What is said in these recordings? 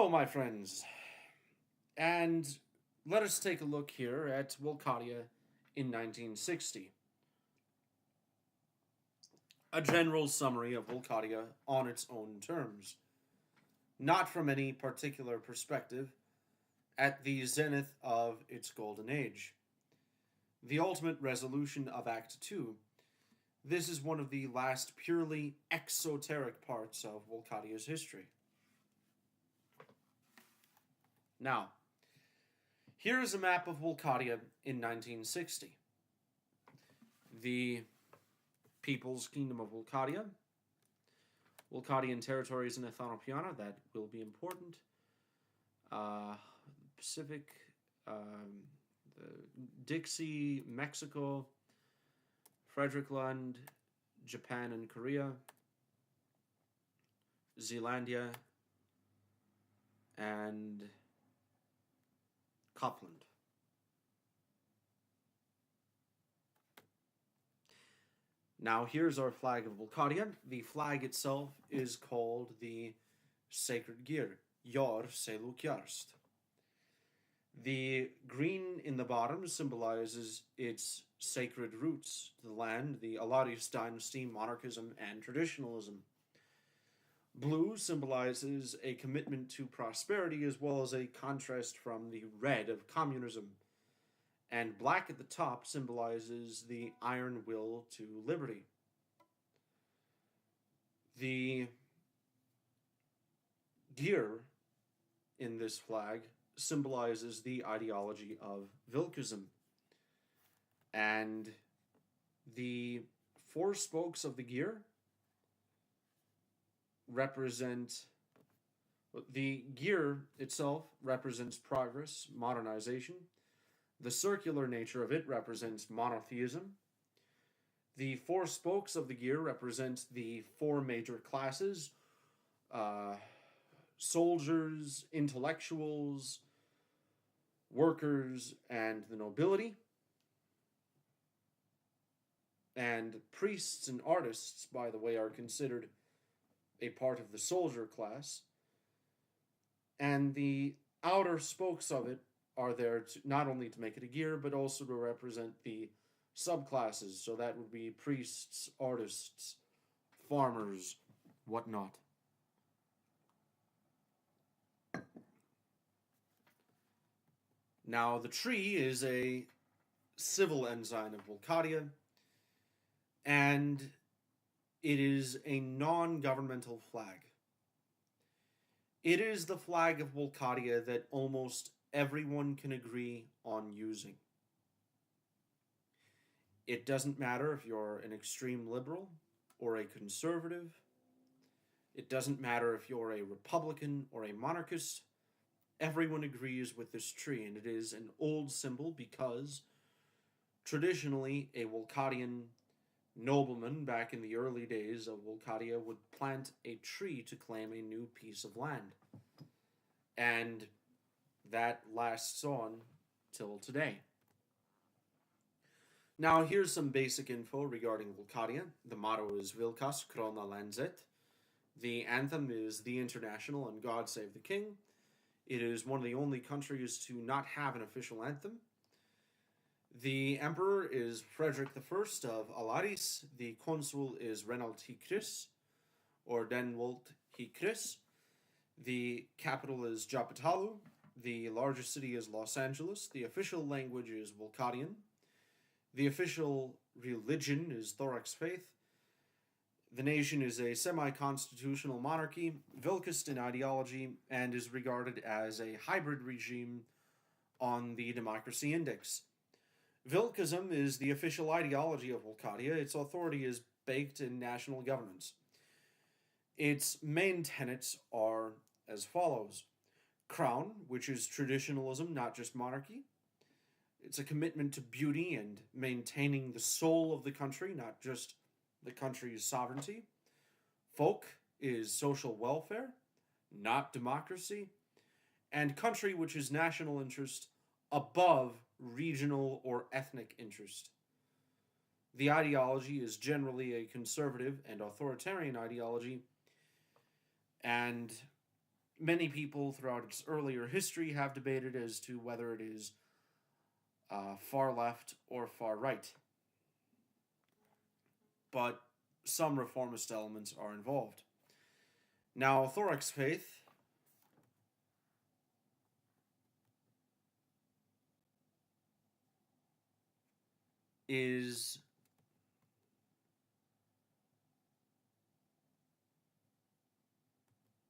Hello, my friends, and let us take a look here at Wolcottia in 1960. A general summary of Wolcottia on its own terms, not from any particular perspective, at the zenith of its golden age. The ultimate resolution of Act 2. This is one of the last purely exoteric parts of Wolcottia's history. Now, here is a map of Wolcottia in 1960. The People's Kingdom of Wolcottia, Wolcottian territories in Ethiopiana, that will be important. Pacific, Dixie, Mexico, Frederickland, Japan and Korea, Zealandia, and Copland. Now here's our flag of Wolcottia. The flag itself is called the Sacred Gear, Yor Selukjarst. The green in the bottom symbolizes its sacred roots to the land, the Alaris dynasty, monarchism, and traditionalism. Blue symbolizes a commitment to prosperity as well as a contrast from the red of communism. And black at the top symbolizes the iron will to liberty. The gear in this flag symbolizes the ideology of Wilkism. And the four spokes of the gear represent, the gear itself represents progress, modernization. The circular nature of it represents monotheism. The four spokes of the gear represent the four major classes, soldiers, intellectuals, workers, and the nobility. And priests and artists, by the way, are considered a part of the soldier class. And the outer spokes of it are there to, not only to make it a gear, but also to represent the subclasses. So that would be priests, artists, farmers, whatnot. Now, the tree is a civil ensign of Wolcottia, and it is a non-governmental flag. It is the flag of Wolcottia that almost everyone can agree on using. It doesn't matter if you're an extreme liberal or a conservative. It doesn't matter if you're a Republican or a monarchist. Everyone agrees with this tree, and it is an old symbol because traditionally a Wolcottian nobleman back in the early days of Wolcottia would plant a tree to claim a new piece of land. And that lasts on till today. Now here's some basic info regarding Wolcottia. The motto is Vilkas Krona Lanzet. The anthem is The International and God Save the King. It is one of the only countries to not have an official anthem. The emperor is Frederick I of Alaris. The consul is Renald Hikris, or Denwold Hikris. The capital is Japatalu. The largest city is Los Angeles. The official language is Wolcottian. The official religion is Thorax faith. The nation is a semi-constitutional monarchy, Vilkist in ideology, and is regarded as a hybrid regime on the Democracy Index. Vilkism is the official ideology of Wolcottia. Its authority is baked in national governance. Its main tenets are as follows. Crown, which is traditionalism, not just monarchy. It's a commitment to beauty and maintaining the soul of the country, not just the country's sovereignty. Folk is social welfare, not democracy. And country, which is national interest above regional or ethnic interest. The ideology is generally a conservative and authoritarian ideology, and Many people throughout its earlier history have debated as to whether it is far left or far right. But some reformist elements are involved. Now, Thorax faith is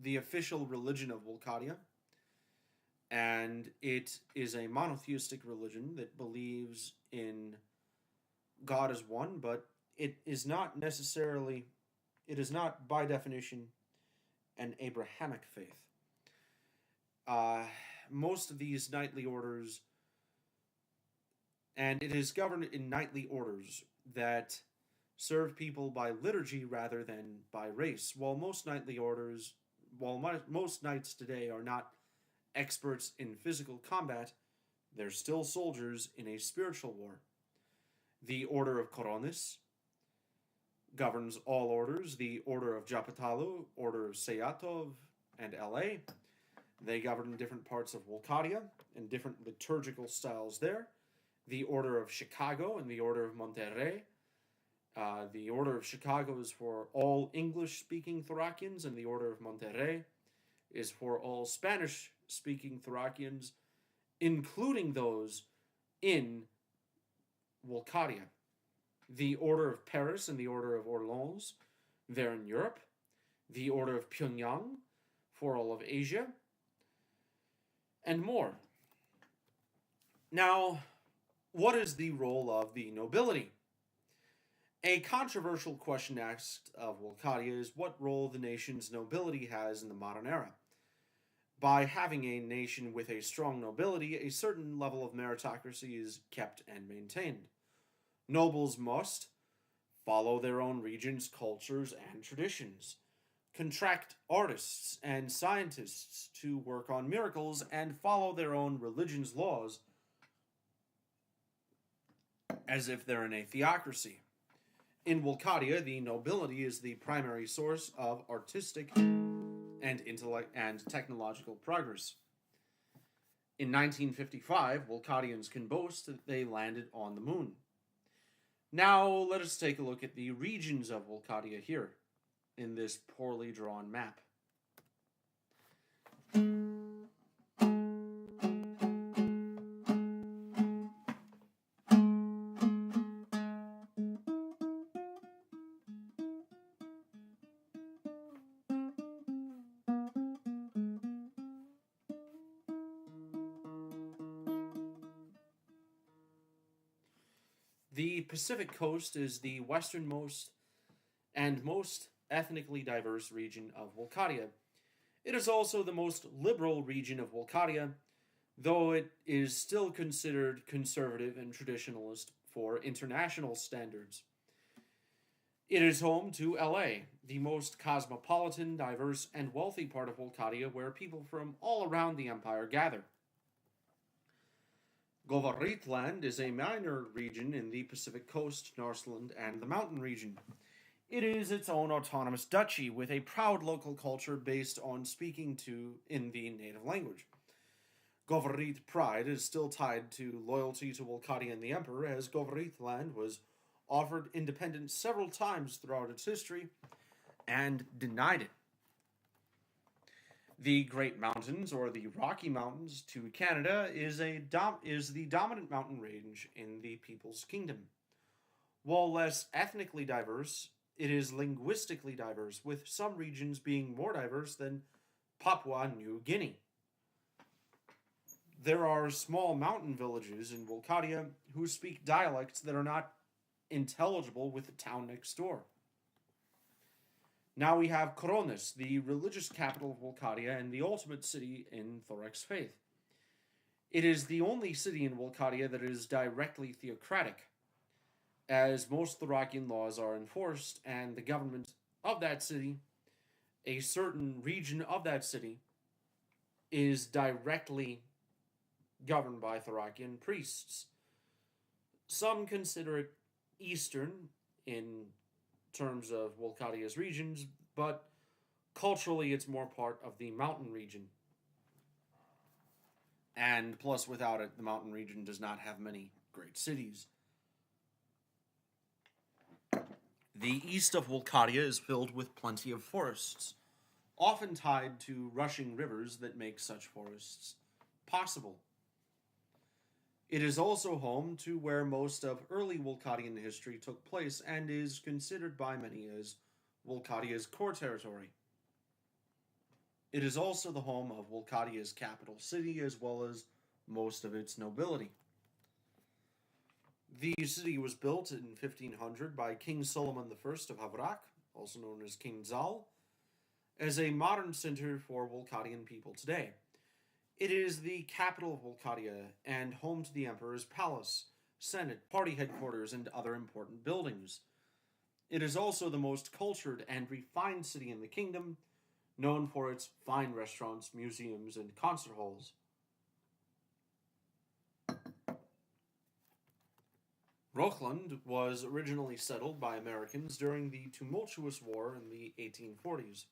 the official religion of Wolcottia, and it is a monotheistic religion that believes in God as one, but it is not necessarily, it is not by definition an Abrahamic faith. Most of these knightly orders, and it is governed in knightly orders that serve people by liturgy rather than by race. While most knights today are not experts in physical combat, they're still soldiers in a spiritual war. The Order of Coronis governs all orders. The Order of Japatalu, Order of Seyatov, and LA. They govern different parts of Wolcottia and different liturgical styles there. The Order of Chicago and the Order of Monterrey. The Order of Chicago is for all English-speaking Thracians, and the Order of Monterrey is for all Spanish-speaking Thracians, including those in Wolcottia. The Order of Paris and the Order of Orleans, they're in Europe. The Order of Pyongyang for all of Asia, and more. Now, what is the role of the nobility? A controversial question asked of Wolcottia is what role the nation's nobility has in the modern era. By having a nation with a strong nobility, a certain level of meritocracy is kept and maintained. Nobles must follow their own region's cultures and traditions, contract artists and scientists to work on miracles, and follow their own religion's laws as if they're in a theocracy. In Wolcottia, the nobility is the primary source of artistic and technological progress. In 1955, Wolcottians can boast that they landed on the moon. Now, let us take a look at the regions of Wolcottia here in this poorly drawn map. The Pacific Coast is the westernmost and most ethnically diverse region of Wolcottia. It is also the most liberal region of Wolcottia, though it is still considered conservative and traditionalist for international standards. It is home to LA, the most cosmopolitan, diverse, and wealthy part of Wolcottia, where people from all around the empire gather. Govaritland is a minor region in the Pacific Coast, Northland, and the mountain region. It is its own autonomous duchy with a proud local culture based on speaking in the native language. Govarit pride is still tied to loyalty to Wolcottia and the Emperor, as Govaritland was offered independence several times throughout its history and denied it. The Great Mountains, or the Rocky Mountains to Canada, is the dominant mountain range in the People's Kingdom. While less ethnically diverse, it is linguistically diverse, with some regions being more diverse than Papua New Guinea. There are small mountain villages in Wolcottia who speak dialects that are not intelligible with the town next door. Now we have Coronis, the religious capital of Wolcottia and the ultimate city in Thorax faith. It is the only city in Wolcottia that is directly theocratic, as most Thracian laws are enforced, and the government of that city, a certain region of that city, is directly governed by Thracian priests. Some consider it Eastern in terms of Wolcottia's regions, but Culturally, it's more part of the mountain region. And plus, without it, the mountain region does not have many great cities. The east of Wolcottia is filled with plenty of forests, often tied to rushing rivers that make such forests possible. It is also home to where most of early Wolcottian history took place and is considered by many as Wolcottia's core territory. It is also the home of Wolcottia's capital city as well as most of its nobility. The city was built in 1500 by King Solomon I of Havrak, also known as King Zal, as a modern center for Wolcottian people today. It is the capital of Wolcottia and home to the Emperor's palace, senate, party headquarters, and other important buildings. It is also the most cultured and refined city in the kingdom, known for its fine restaurants, museums, and concert halls. Rochland was originally settled by Americans during the tumultuous war in the 1840s.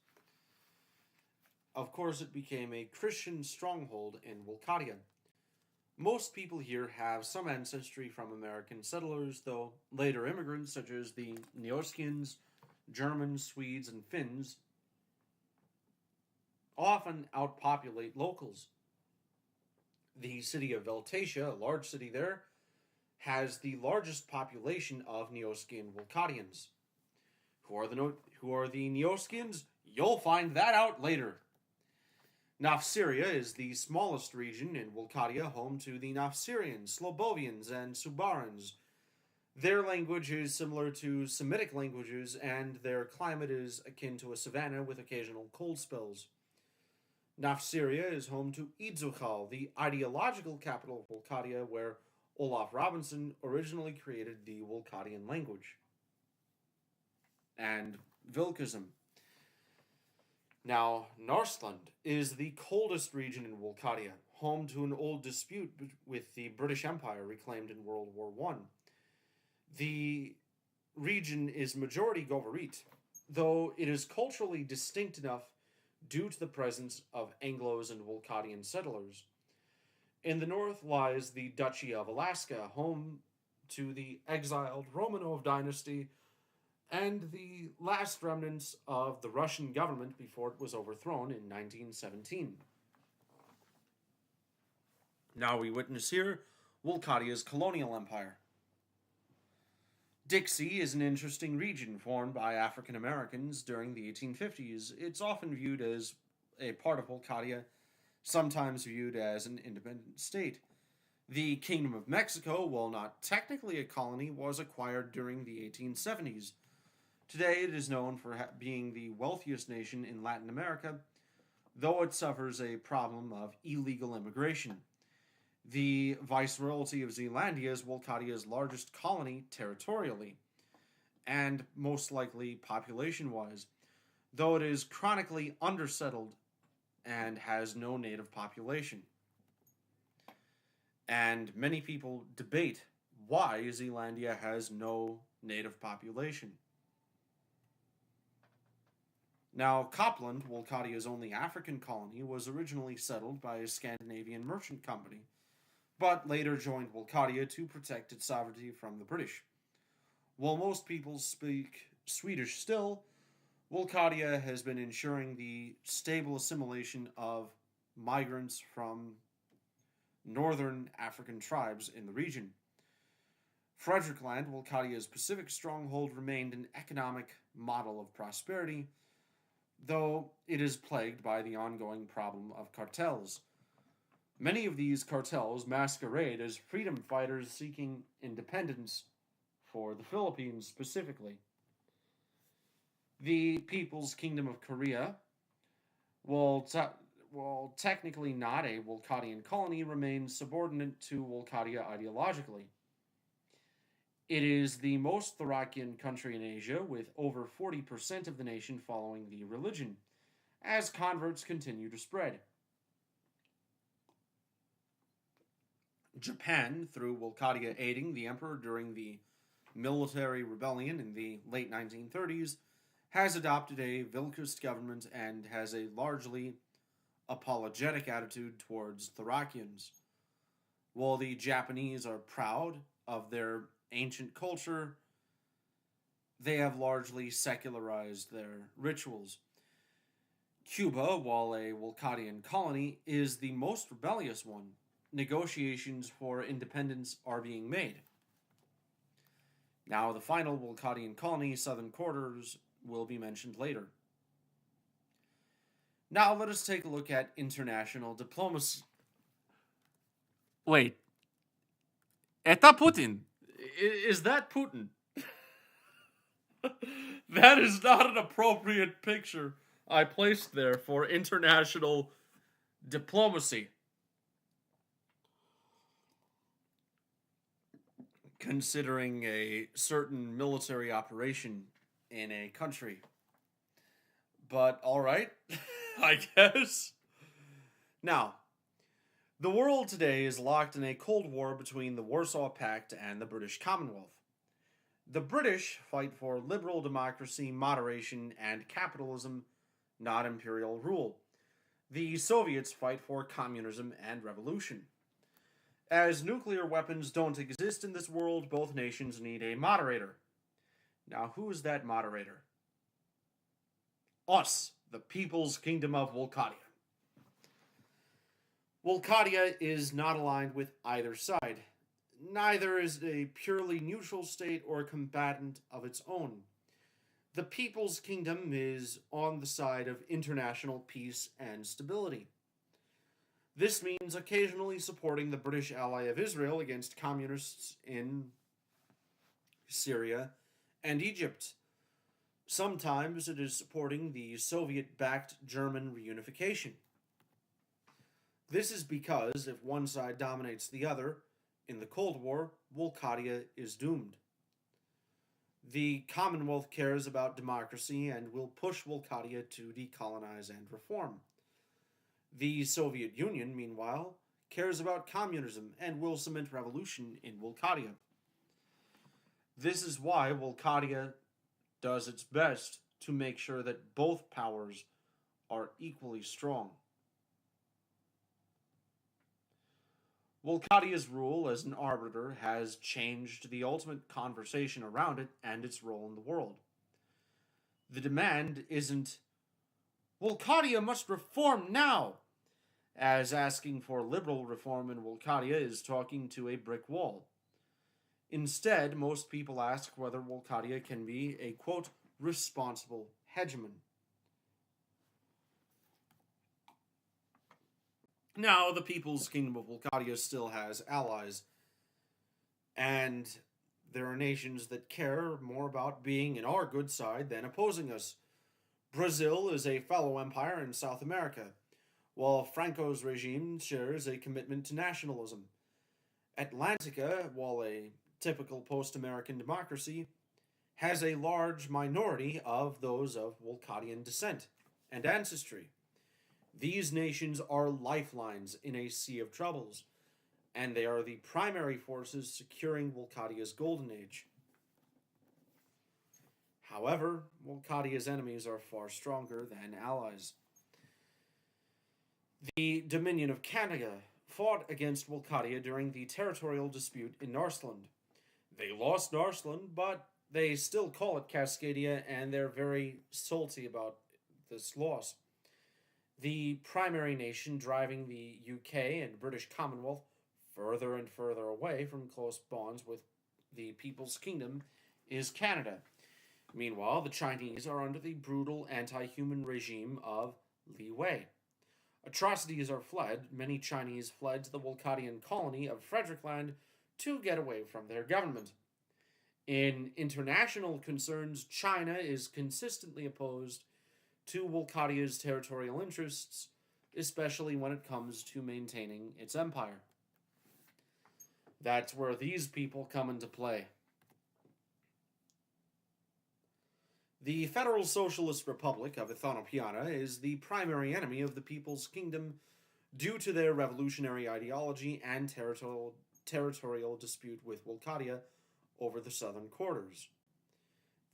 Of course, it became a Christian stronghold in Wolcottia. Most people here have some ancestry from American settlers, though later immigrants such as the Neoskians, Germans, Swedes, and Finns often outpopulate locals. The city of Veltatia, a large city there, has the largest population of Neoskian Wolcottians. Who are the Neoskians? You'll find that out later. Nafsyria is the smallest region in Wolcottia, home to the Nafsyrians, Slobovians, and Subarans. Their language is similar to Semitic languages, and their climate is akin to a savanna with occasional cold spells. Nafsyria is home to Idzuchal, the ideological capital of Wolcottia, where Olaf Robinson originally created the Wolcottian language. And Vilkism. Now, Northland is the coldest region in Wolcottia, home to an old dispute with the British Empire reclaimed in World War I. The region is majority Govorite, though it is culturally distinct enough due to the presence of Anglos and Wolcottian settlers. In the north lies the Duchy of Alaska, home to the exiled Romanov dynasty and the last remnants of the Russian government before it was overthrown in 1917. Now we witness here Wolcottia's colonial empire. Dixie is an interesting region formed by African Americans during the 1850s. It's often viewed as a part of Wolcottia, sometimes viewed as an independent state. The Kingdom of Mexico, while not technically a colony, was acquired during the 1870s. Today it is known for being the wealthiest nation in Latin America, though it suffers a problem of illegal immigration. The Viceroyalty of Zealandia is Wolcottia's largest colony territorially, and most likely population-wise, though it is chronically undersettled and has no native population. And many people debate why Zealandia has no native population. Now, Copland, Wolcottia's only African colony, was originally settled by a Scandinavian merchant company, but later joined Wolcottia to protect its sovereignty from the British. While most people speak Swedish still, Wolcottia has been ensuring the stable assimilation of migrants from northern African tribes in the region. Frederickland, Wolcottia's Pacific stronghold, remained an economic model of prosperity, though it is plagued by the ongoing problem of cartels. Many of these cartels masquerade as freedom fighters seeking independence for the Philippines specifically. The People's Kingdom of Korea, while technically not a Wolcottian colony, remains subordinate to Wolcottia ideologically. It is the most Thracian country in Asia, with over 40% of the nation following the religion, as converts continue to spread. Japan, through Wolcottia aiding the emperor during the military rebellion in the late 1930s, has adopted a Vilcust government and has a largely apologetic attitude towards Thracians. While the Japanese are proud of their ancient culture, they have largely secularized their rituals. Cuba, while a Wolcottian colony, is the most rebellious one. Negotiations for independence are being made. Now, the final Wolcottian colony, Southern Quarters, will be mentioned later. Now, let us take a look at international diplomacy. Wait, это Putin? Is that Putin? That is not an appropriate picture I placed there for international diplomacy. Considering a certain military operation in a country. But, alright, I guess. Now, the world today is locked in a Cold War between the Warsaw Pact and the British Commonwealth. The British fight for liberal democracy, moderation, and capitalism, not imperial rule. The Soviets fight for communism and revolution. As nuclear weapons don't exist in this world, both nations need a moderator. Now, who is that moderator? Us, the People's Kingdom of Wolcottia. Wolcottia is not aligned with either side. Neither is a purely neutral state or combatant of its own. The People's Kingdom is on the side of international peace and stability. This means occasionally supporting the British ally of Israel against communists in Syria and Egypt. Sometimes it is supporting the Soviet-backed German reunification. This is because if one side dominates the other, in the Cold War, Wolcottia is doomed. The Commonwealth cares about democracy and will push Wolcottia to decolonize and reform. The Soviet Union, meanwhile, cares about communism and will cement revolution in Wolcottia. This is why Wolcottia does its best to make sure that both powers are equally strong. Wolcottia's rule as an arbiter has changed the ultimate conversation around it and its role in the world. The demand isn't, Wolcottia must reform now, as asking for liberal reform in Wolcottia is talking to a brick wall. Instead, most people ask whether Wolcottia can be a, quote, responsible hegemon. Now, the People's Kingdom of Wolcottia still has allies, and there are nations that care more about being in our good side than opposing us. Brazil is a fellow empire in South America, while Franco's regime shares a commitment to nationalism. Atlantica, while a typical post-American democracy, has a large minority of those of Wolcottian descent and ancestry. These nations are lifelines in a sea of troubles, and they are the primary forces securing Wolcottia's golden age. However, Wolcottia's enemies are far stronger than allies. The Dominion of Canada fought against Wolcottia during the territorial dispute in Narsland. They lost Narsland, but they still call it Cascadia, and they're very salty about this loss. The primary nation driving the UK and British Commonwealth further and further away from close bonds with the People's Kingdom is Canada. Meanwhile, the Chinese are under the brutal anti-human regime of Li Wei. Atrocities are fled. Many Chinese fled to the Wolcottian colony of Frederickland to get away from their government. In international concerns, China is consistently opposed to Wolcottia's territorial interests, especially when it comes to maintaining its empire. That's where these people come into play. The Federal Socialist Republic of Ethiopia is the primary enemy of the People's Kingdom due to their revolutionary ideology and territorial dispute with Wolcottia over the southern quarters.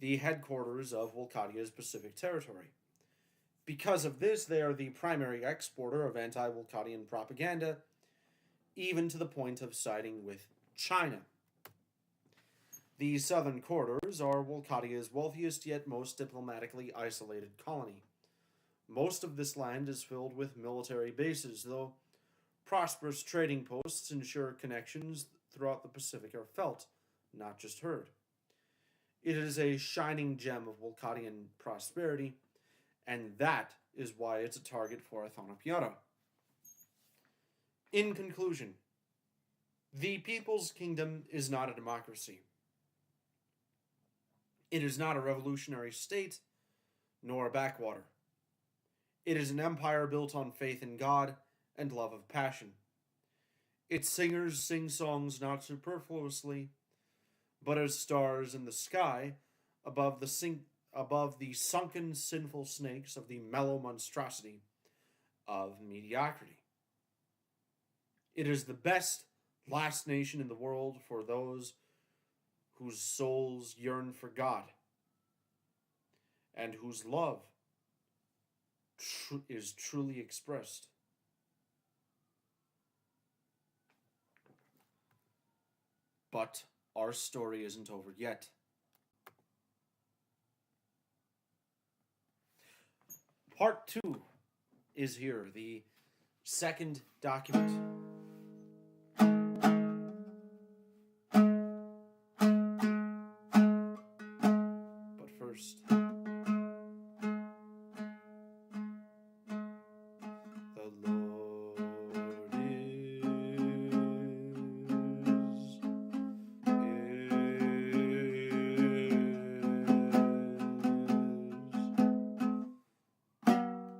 the headquarters of Wolcottia's Pacific Territory. Because of this, they are the primary exporter of anti-Wolcottian propaganda, even to the point of siding with China. The southern quarters are Wolcottia's wealthiest yet most diplomatically isolated colony. Most of this land is filled with military bases, though prosperous trading posts ensure connections throughout the Pacific are felt, not just heard. It is a shining gem of Wolcottian prosperity, and that is why it's a target for Athanapiara. In conclusion, the People's Kingdom is not a democracy. It is not a revolutionary state, nor a backwater. It is an empire built on faith in God and love of passion. Its singers sing songs not superfluously, but as stars in the sky above the sunken sinful snakes of the mellow monstrosity of mediocrity. It is the best last nation in the world for those whose souls yearn for God and whose love is truly expressed. But our story isn't over yet. Part 2 is here, the second document. But first, the Lord is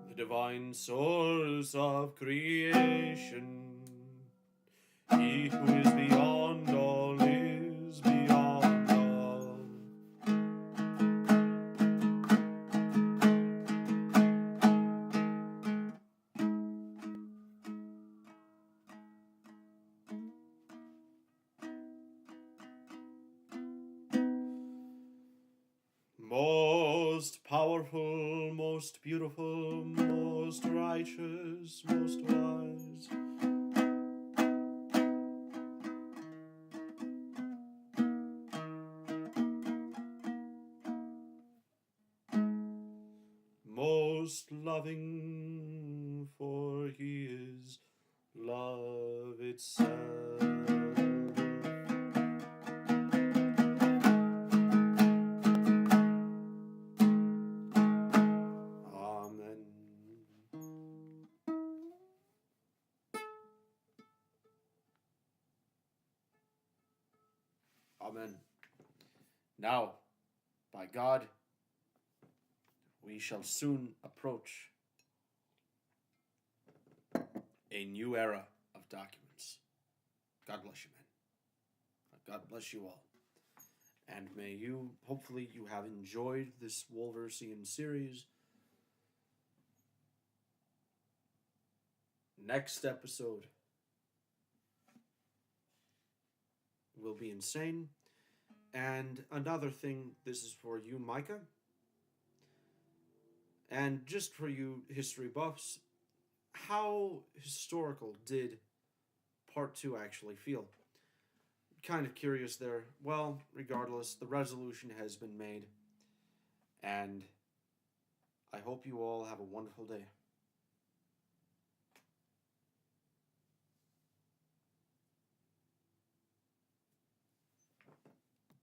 the divine source of creation. He who is beyond all is beyond all. Most powerful, most beautiful, most righteous, most wise. Most loving, for he is love itself. Amen. Amen. Now, by God, we shall soon approach a new era of documents. God bless you, man. God bless you all. And may you, hopefully you have enjoyed this Wolversian series. Next episode will be insane. And another thing, this is for you, Micah. And just for you history buffs, how historical did Part 2 actually feel? Kind of curious there. Well, regardless, the resolution has been made. And I hope you all have a wonderful day.